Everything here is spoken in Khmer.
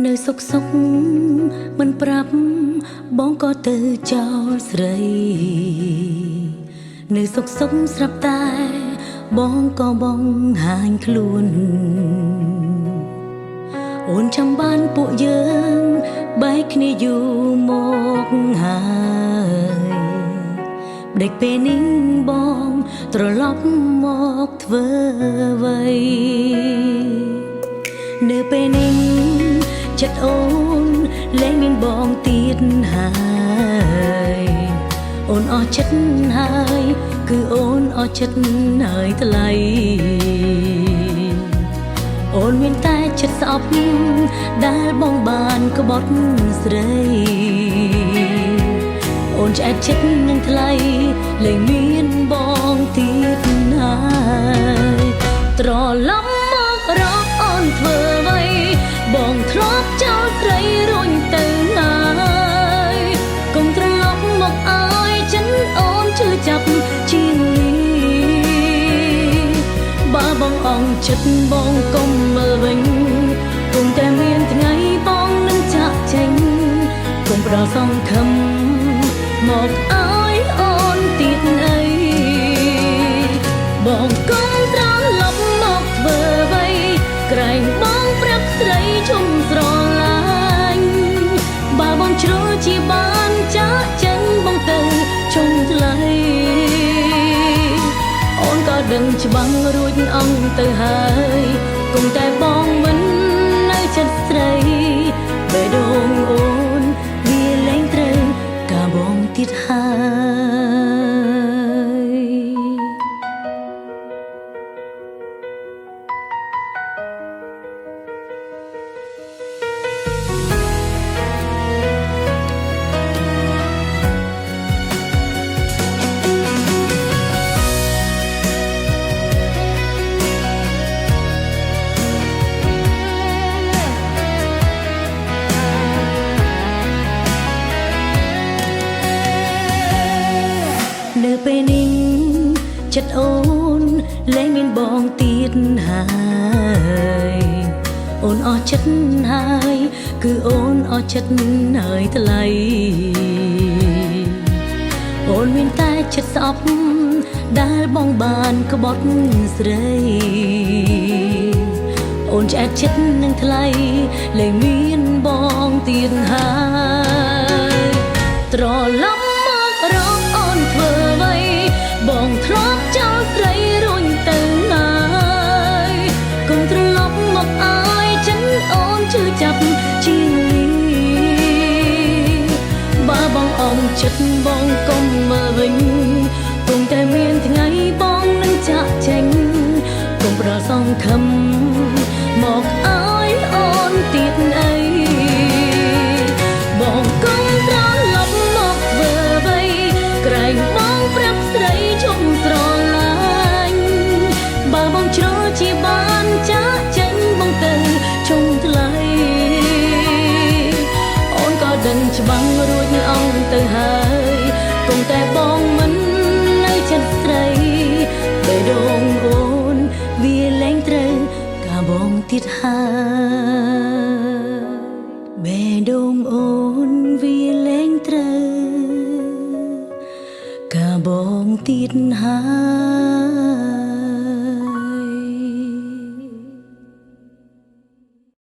នៅសុកសុកមិនប្រាប់បងក៏ទៅចោលស្រីនៅសុកសុកស្រាប់តែបងក៏បងហាញខ្លួនអូនចាំបានពួកយើងបែកគ្នាយូរមកហើយដេកពេលនេះបងត្រឡប់មកធ្វើអ្វីនៅពេលនេះចិត្តអូនលែងមានបងទៀតហើយអូនអស់ចិត្តហើយគឺអូនអស់ចិត្តហើយថ្លៃអូនមានតែចិត្តស្អប់ដែលបងបានក្បត់ស្រីអូនឆ្អែតចិត្តនឹងថ្លៃលែងមានបងទៀតហើយត្រឡប់មករកអូនធ្វើអ្វីបងធ្លាប់ចោលស្រីរួញទៅហើយកុំត្រឡប់មកអើយចិនអូនឈឺចាប់ជាងនេះបើបងអងចិត្តបងកុំមើលវិញគង់តែមានថ្ងៃបងនឹងចាក់ចេញកុំផ្ដល់សង្ឃឹមមកអើយអូនទៀតអីបងកុំត្រឡប់មកធ្វើអ្វីក្រែងបងប្រាប់ស្រីជុំស្រឡាញ់បើបងជ្រុលជាបានចាក់ចេញបងទៅជុំថ្លៃអូនក៏ដឹងច្បាស់រួចអងទៅហើយគង់តែបងមិននៅចិត្តស្រីបេះដូងអូនវាលែងត្រូវការបងទៀតហើយនៅពេលនេះចិត្តអូនលែងមានបងទៀតហើយអូនអស់ចិត្តហើយគឺអូនអស់ចិត្តហើយថ្លៃអូនមានតែចិត្តស្អប់ដែលបងបានក្បត់ស្រីអូនឆ្អែតចិត្តនឹងថ្លៃលែងមានបងទៀតហើយត្រឡប់បងធ្លាប់ចោលស្រីរួញទៅហើយកុំត្រឡប់មកអើយចិនអូនឈឺចាប់ជាងនេះបើបងអងចិត្តបងកុំមើលវិញគង់តែមានថ្ងៃបងនឹងចាក់ចេញកុំប្រសងខឹមមកអើយអូនទៀតអីបងកុំត្រឡប់មកធ្វើអ្វីក្រែងបងប្រាប់ស្រីស្រឡាញ់បើបងជ្រុលជាបានចាក់ចេញបងទៅជុំថ្លៃអូនក៏ដឹងច្បាស់រួចអងទៅហើយគង់តែបងមិននៅចិត្តស្រីបេះដូងអូនវាលែងត្រូវការបងទៀតហើយបេះដូងអូនវាលែងត្រូវការបងទៀតហើយ